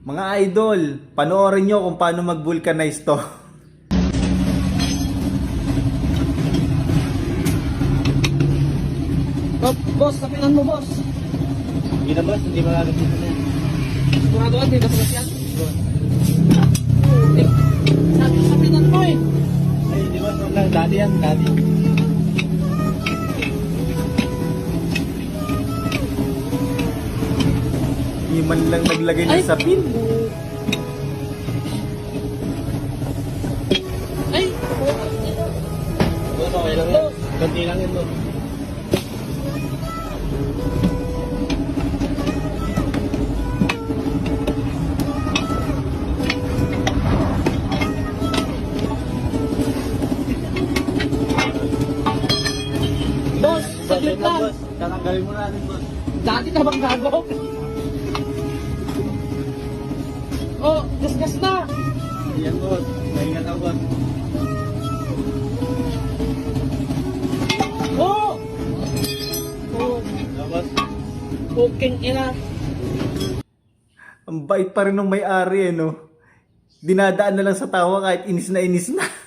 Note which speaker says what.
Speaker 1: Mga idol, panoorin nyo kung paano mag-vulcanize to.
Speaker 2: Oh, boss, kapinan mo, boss.
Speaker 3: Hindi na boss, hindi makakapit na yan.
Speaker 2: Sigurado ka, hindi ka boss yan. Eh, kapinan mo eh.
Speaker 3: Ay, di ba? Wala, dati yan, dati.
Speaker 1: Hindi man lang naglagay ng sapin.
Speaker 2: Ay,
Speaker 3: Boss, okay lang yan. Kunti lang yan, boss.
Speaker 2: boss, saglit
Speaker 3: Boss,
Speaker 2: lang.
Speaker 3: boss. Tatanggalin mo natin, boss.
Speaker 2: Dati ka bang gago? Oh, gas-gas na.
Speaker 3: Yan, boss. Maingat ako, boss.
Speaker 2: Oh! Oh,
Speaker 3: Ano, boss?
Speaker 2: puking ina.
Speaker 1: Ang bait pa rin ng may-ari no. Dinadaan na lang sa tawa kahit inis na inis na.